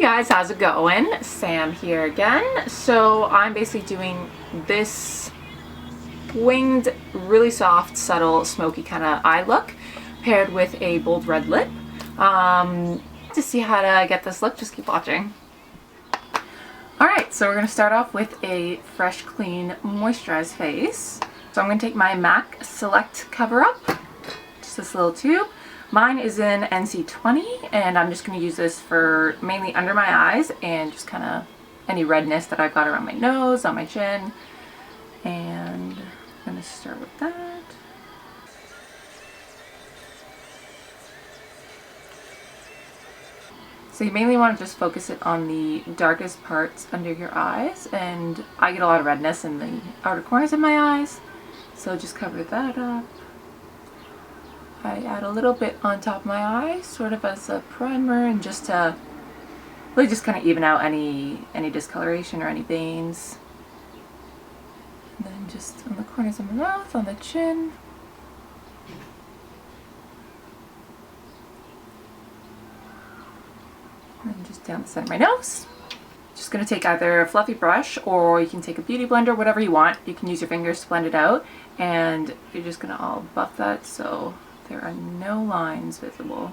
Guys, how's it going? Sam here again. So I'm basically doing this winged, really soft, subtle, smoky kind of eye look paired with a bold red lip. To see how to get this look, just keep watching. Alright, so we're going to start off with a fresh, clean, moisturized face. So I'm going to take my MAC Select Cover Up, just this little tube. Mine is in NC20, and I'm just going to use this for mainly under my eyes and just kind of any redness that I've got around my nose, on my chin. And I'm going to start with that. So you mainly want to just focus it on the darkest parts under your eyes, and I get a lot of redness in the outer corners of my eyes, so just cover that up. I add a little bit on top of my eye, sort of as a primer, and just to really just kind of even out any discoloration or any veins. And then just on the corners of my mouth, on the chin. And just down the center of my nose. Just going to take either a fluffy brush, or you can take a beauty blender, whatever you want. You can use your fingers to blend it out, and you're just going to all buff that so there are no lines visible.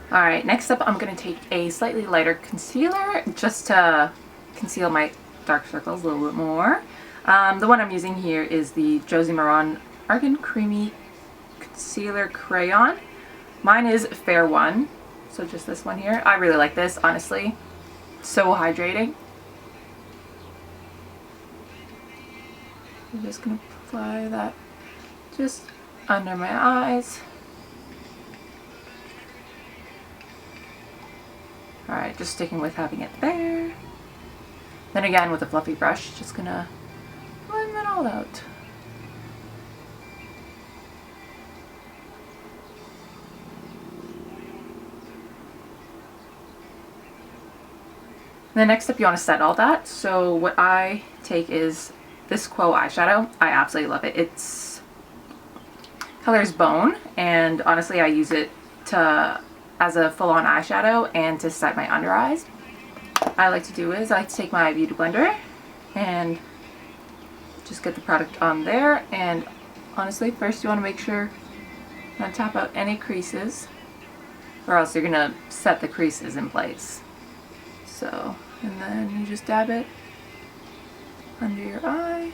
Alright, next up I'm going to take a slightly lighter concealer just to conceal my dark circles a little bit more. The one I'm using here is the Josie Maran Argan Creamy Concealer Crayon. Mine is Fair One, so just this one here. I really like this, honestly. So hydrating. I'm just going to apply that just under my eyes. Alright, just sticking with having it there. Then again with a fluffy brush, just gonna blend that all out. Then next up you want to set all that. So what I take is this Quo eyeshadow. I absolutely love it. It's color is Bone, and honestly I use it as a full-on eyeshadow and to set my under eyes. What I like to do is I like to take my beauty blender and just get the product on there, and honestly first you want to make sure you want to tap out any creases, or else you're gonna set the creases in place. So, and then you just dab it under your eye.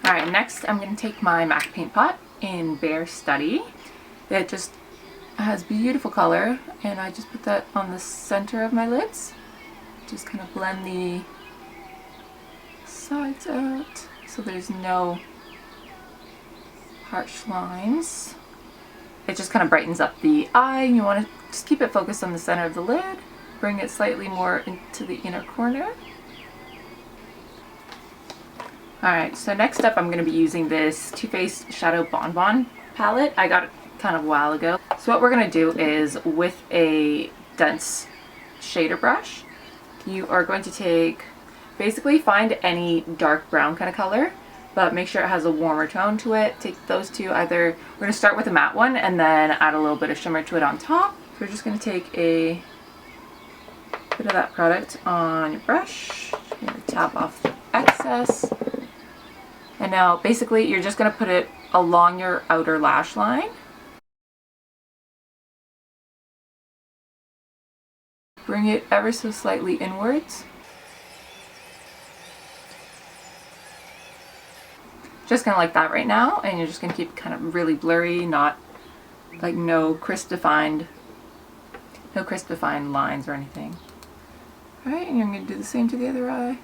Alright, next I'm going to take my MAC Paint Pot in Bare Study. It just has beautiful color, and I just put that on the center of my lids. Just kind of blend the sides out so there's no harsh lines. It just kind of brightens up the eye. You want to just keep it focused on the center of the lid. Bring it slightly more into the inner corner. Alright, so next up I'm going to be using this Too Faced Shadow Bon Bon palette. I got it kind of a while ago. So what we're going to do is, with a dense shader brush, you are going to basically find any dark brown kind of color, but make sure it has a warmer tone to it. Take those two, we're going to start with a matte one and then add a little bit of shimmer to it on top. So we're just going to take a bit of that product on your brush, you're going to tap off the excess. And now basically you're just going to put it along your outer lash line. Bring it ever so slightly inwards. Just kind of like that right now, and you're just going to keep it kind of really blurry, not like no crisp defined lines or anything. Alright, and you're going to do the same to the other eye.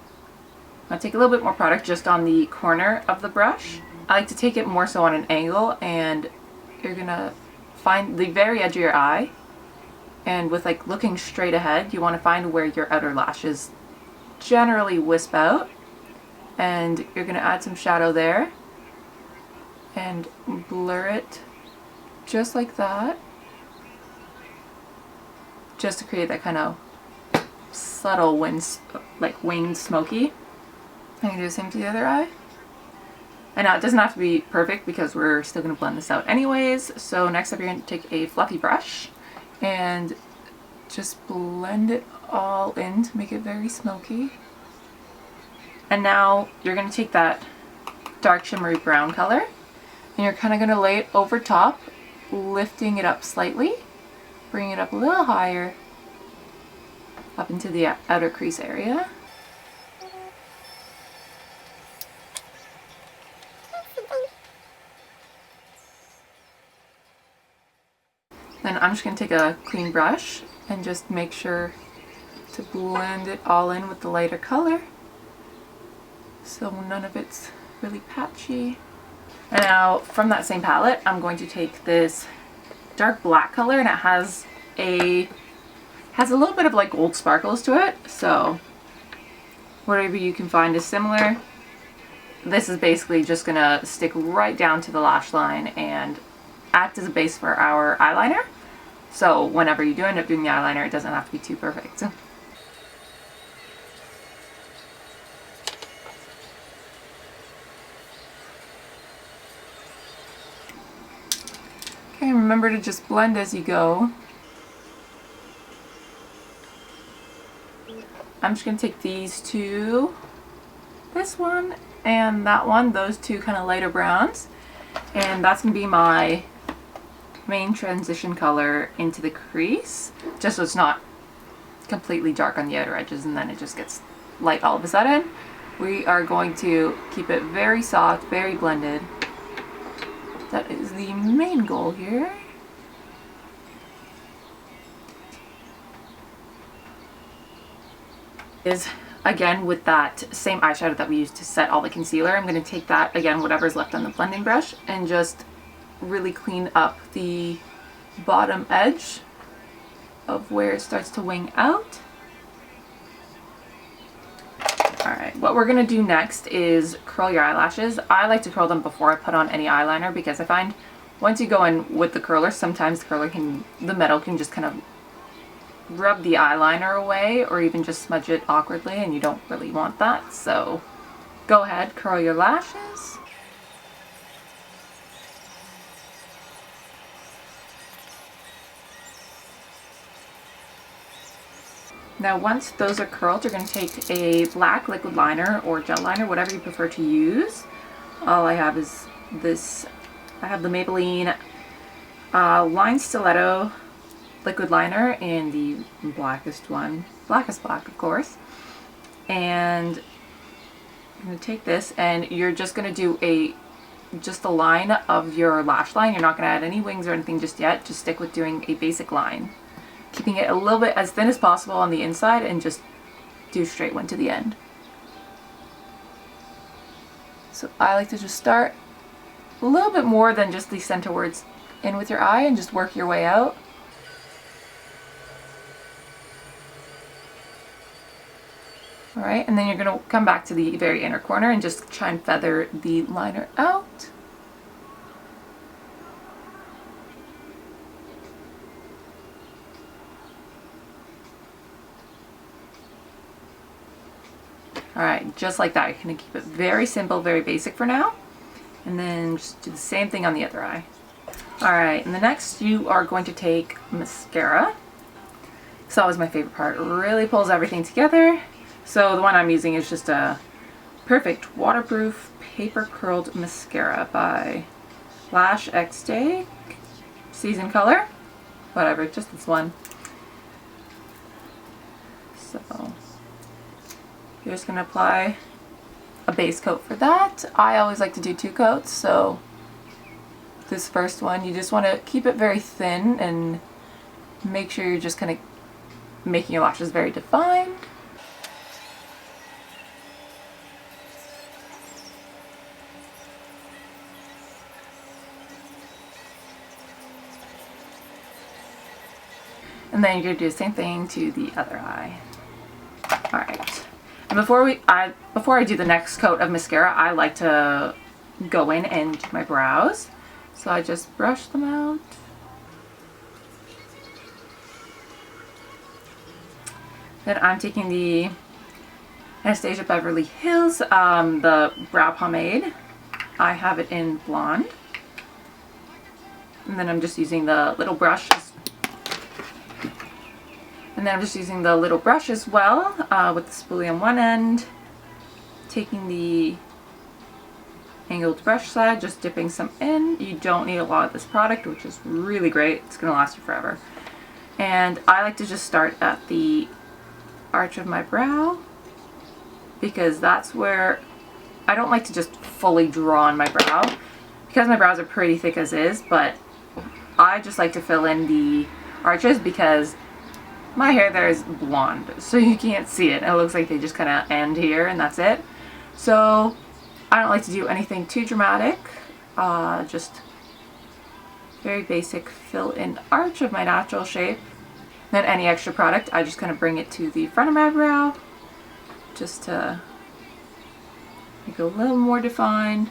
I'll take a little bit more product just on the corner of the brush. I like to take it more so on an angle, and you're gonna find the very edge of your eye, and with like looking straight ahead, you want to find where your outer lashes generally wisp out, and you're gonna add some shadow there, and blur it just like that, just to create that kind of subtle winged smoky. I'm gonna do the same to the other eye. And now it doesn't have to be perfect because we're still gonna blend this out anyways. So next up, you're gonna take a fluffy brush and just blend it all in to make it very smoky. And now you're gonna take that dark shimmery brown color and you're kind of gonna lay it over top, lifting it up slightly, bring it up a little higher, up into the outer crease area. Then I'm just going to take a clean brush and just make sure to blend it all in with the lighter color so none of it's really patchy. And now from that same palette, I'm going to take this dark black color, and it has a little bit of like gold sparkles to it, so whatever you can find is similar. This is basically just gonna stick right down to the lash line and act as a base for our eyeliner. So whenever you do end up doing the eyeliner, it doesn't have to be too perfect. Okay, remember to just blend as you go. I'm just going to take these two, this one and that one, those two kind of lighter browns, and that's going to be my main transition color into the crease, just so it's not completely dark on the outer edges and then it just gets light all of a sudden. We are going to keep it very soft, very blended. That is the main goal here. Is again with that same eyeshadow that we used to set all the concealer, I'm going to take that again, whatever's left on the blending brush, and just really clean up the bottom edge of where it starts to wing out. Alright, what we're going to do next is curl your eyelashes. I like to curl them before I put on any eyeliner because I find once you go in with the curler, sometimes the metal can just kind of rub the eyeliner away or even just smudge it awkwardly, and you don't really want that. So go ahead, curl your lashes. Now once those are curled, you're going to take a black liquid liner or gel liner, whatever you prefer to use. All I have is this. I have the Maybelline Line Stiletto liquid liner in the blackest one, blackest black of course. And I'm going to take this, and you're just going to do just a line of your lash line. You're not going to add any wings or anything just yet. Just stick with doing a basic line, keeping it a little bit as thin as possible on the inside, and just do straight one to the end. So I like to just start a little bit more than just the center words in with your eye and just work your way out. Alright, and then you're going to come back to the very inner corner and just try and feather the liner out. Alright, just like that. You're going to keep it very simple, very basic for now. And then just do the same thing on the other eye. Alright, and the next you are going to take mascara. It's always my favorite part. It really pulls everything together. So the one I'm using is just a Perfect Waterproof Paper Curled Mascara by Lash X-Day Season Color. Whatever, just this one. So you're just going to apply a base coat for that. I always like to do 2 coats, so this first one you just want to keep it very thin and make sure you're just kind of making your lashes very defined. And then you're going to do the same thing to the other eye. Alright. And before I do the next coat of mascara, I like to go in and do my brows. So I just brush them out. Then I'm taking the Anastasia Beverly Hills, the brow pomade. I have it in blonde. And then I'm just using the little brush. And then I'm just using the little brush as well, with the spoolie on one end. Taking the angled brush side, just dipping some in. You don't need a lot of this product, which is really great. It's gonna last you forever. And I like to just start at the arch of my brow, because that's where I don't like to just fully draw on my brow, because my brows are pretty thick as is, but I just like to fill in the arches because my hair there is blonde, so you can't see it. It looks like they just kind of end here and that's it. So I don't like to do anything too dramatic, just very basic fill in arch of my natural shape. Then any extra product, I just kind of bring it to the front of my brow just to make it a little more defined.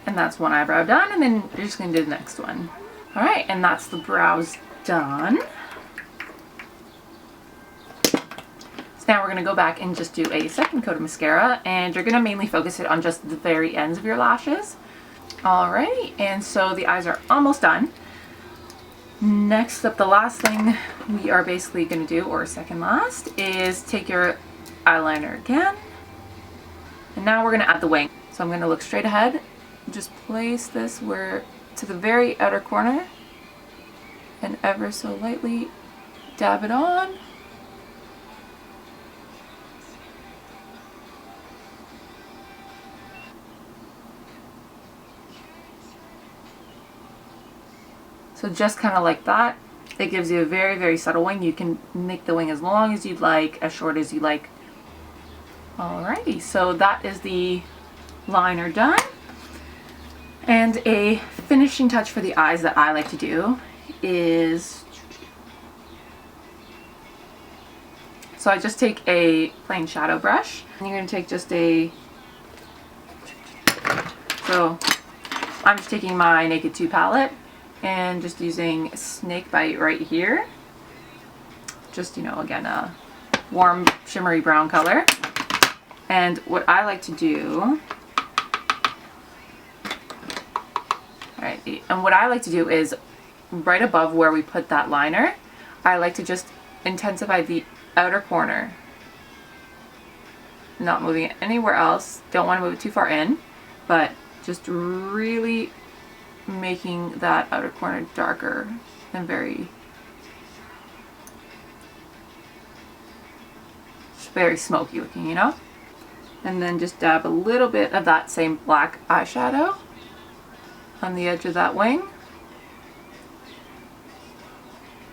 And that's one eyebrow done, and then you're just going to do the next one. Alright, and that's the brows done. So now we're going to go back and just do a second coat of mascara, and you're going to mainly focus it on just the very ends of your lashes. Alright, and so the eyes are almost done. Next up, the last thing we are basically going to do, or second last, is take your eyeliner again. And now we're going to add the wing. So I'm going to look straight ahead, just place this to the very outer corner, and ever so lightly dab it on. So just kind of like that. It gives you a very, very subtle wing. You can make the wing as long as you'd like, as short as you like. Alrighty, so that is the liner done. And a finishing touch for the eyes that I like to do is, so I just take a plain shadow brush, and you're going to take just so I'm just taking my Naked 2 palette and just using Snakebite right here. Just, you know, again, a warm shimmery brown color. And what I like to do, is right above where we put that liner, I like to just intensify the outer corner. Not moving it anywhere else. Don't want to move it too far in, but just really making that outer corner darker and very smoky looking, you know? And then just dab a little bit of that same black eyeshadow on the edge of that wing.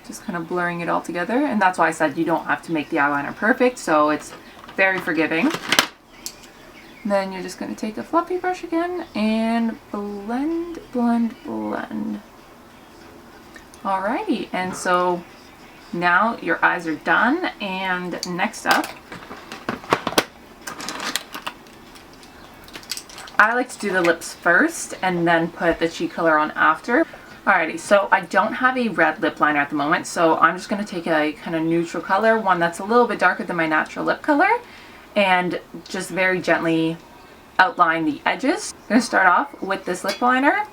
Just kind of blurring it all together. And that's why I said you don't have to make the eyeliner perfect, so it's very forgiving. And then you're just going to take a fluffy brush again and blend, blend, blend. Alrighty, and so now your eyes are done, and next up, I like to do the lips first and then put the cheek color on after. Alrighty, so I don't have a red lip liner at the moment, so I'm just going to take a kind of neutral color, one that's a little bit darker than my natural lip color, and just very gently outline the edges. I'm going to start off with this lip liner.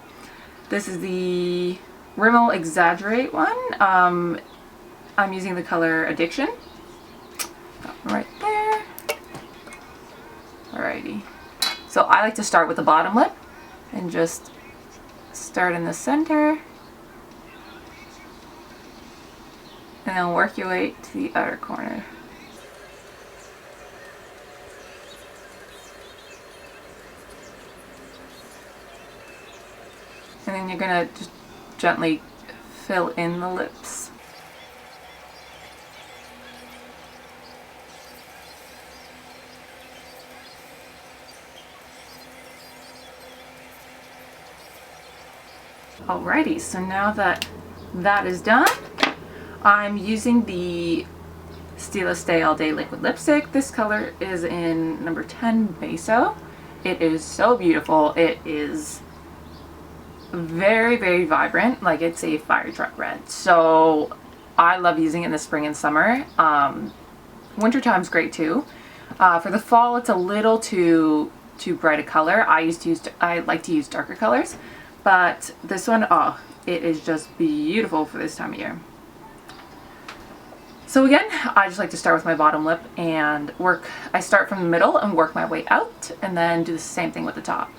This is the Rimmel Exaggerate one. I'm using the color Addiction. Right there. Alrighty. So I like to start with the bottom lip and just start in the center and then work your way to the outer corner. And then you're gonna just gently fill in the lips. Alrighty, so now that that is done, I'm using the Stila Stay All Day Liquid Lipstick. This color is in number 10 Beso. It is so beautiful. It is very, very vibrant. Like, it's a fire truck red. So I love using it in the spring and summer. Wintertime's great too. For the fall, it's a little too bright a color. I like to use darker colors, but this one, oh, it is just beautiful for this time of year. So again, I just like to start with my bottom lip and I start from the middle and work my way out, and then do the same thing with the top.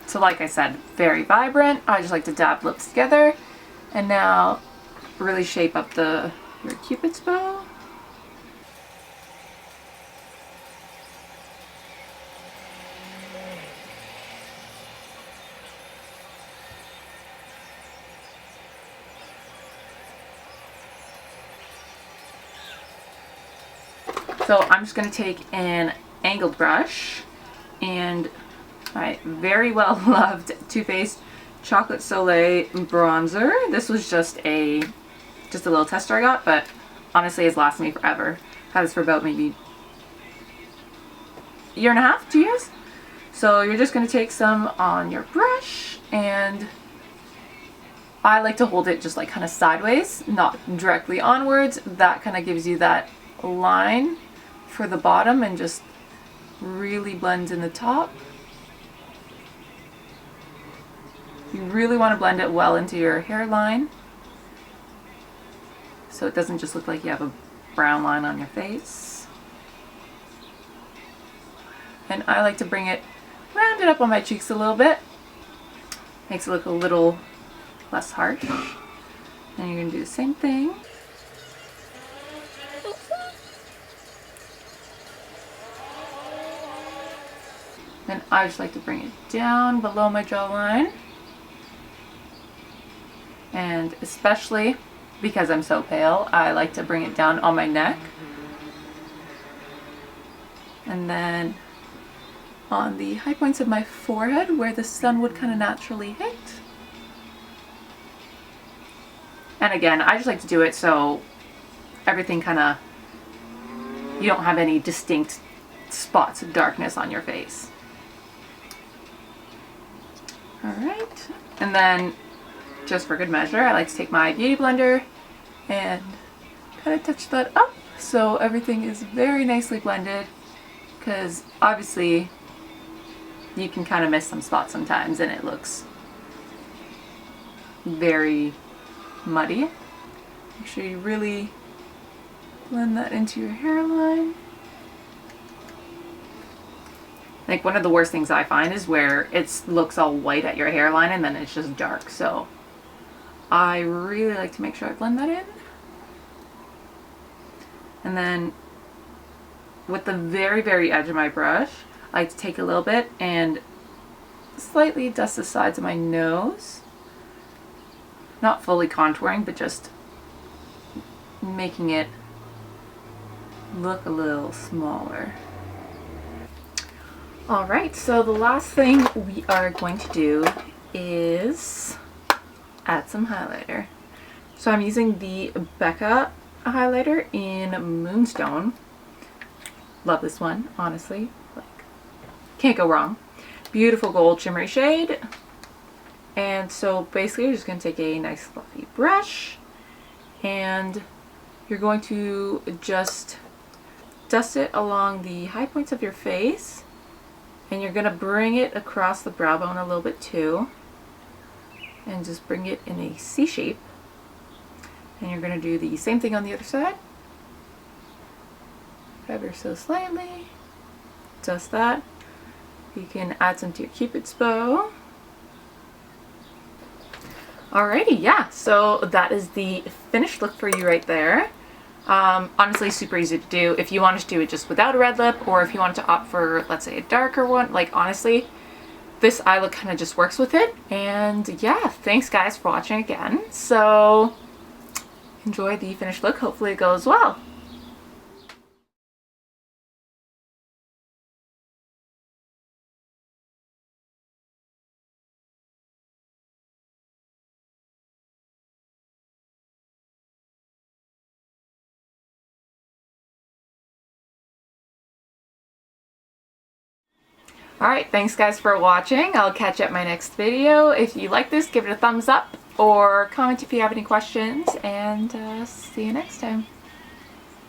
So like I said, very vibrant. I just like to dab lips together. And now really shape up your Cupid's bow. So I'm just going to take an angled brush and my very well loved Too Faced Chocolate Soleil bronzer. This was just a little tester I got, but honestly it's lasted me forever. Had this for about maybe a year and a half, 2 years. So you're just going to take some on your brush, and I like to hold it just like kind of sideways, not directly onwards. That kind of gives you that line for the bottom and just really blends in the top. You really want to blend it well into your hairline so it doesn't just look like you have a brown line on your face. And I like to round it up on my cheeks a little bit. Makes it look a little less harsh. And you're going to do the same thing. And I just like to bring it down below my jawline. And especially because I'm so pale, I like to bring it down on my neck. And then on the high points of my forehead where the sun would kind of naturally hit. And again, I just like to do it so everything you don't have any distinct spots of darkness on your face. Alright, and then just for good measure, I like to take my beauty blender and kind of touch that up so everything is very nicely blended, because obviously you can kind of miss some spots sometimes and it looks very muddy. Make sure you really blend that into your hairline. Like, one of the worst things I find is where it looks all white at your hairline and then it's just dark. So I really like to make sure I blend that in. And then with the very, very edge of my brush, I like to take a little bit and slightly dust the sides of my nose. Not fully contouring, but just making it look a little smaller. Alright, so the last thing we are going to do is add some highlighter. So I'm using the Becca highlighter in Moonstone. Love this one, honestly. Like, can't go wrong. Beautiful gold shimmery shade. And so basically you're just going to take a nice fluffy brush and you're going to just dust it along the high points of your face. And you're going to bring it across the brow bone a little bit too. And just bring it in a C shape. And you're going to do the same thing on the other side. Ever so slightly. Dust that. You can add some to your Cupid's bow. Alrighty, yeah, so that is the finished look for you right there. Honestly, super easy to do. If you wanted to do it just without a red lip, or if you wanted to opt for, let's say, a darker one, like, honestly, this eye look kind of just works with it. And yeah, thanks guys for watching again. So enjoy the finished look. Hopefully it goes well. Alright, thanks guys for watching. I'll catch you at my next video. If you like this, give it a thumbs up or comment if you have any questions, and see you next time.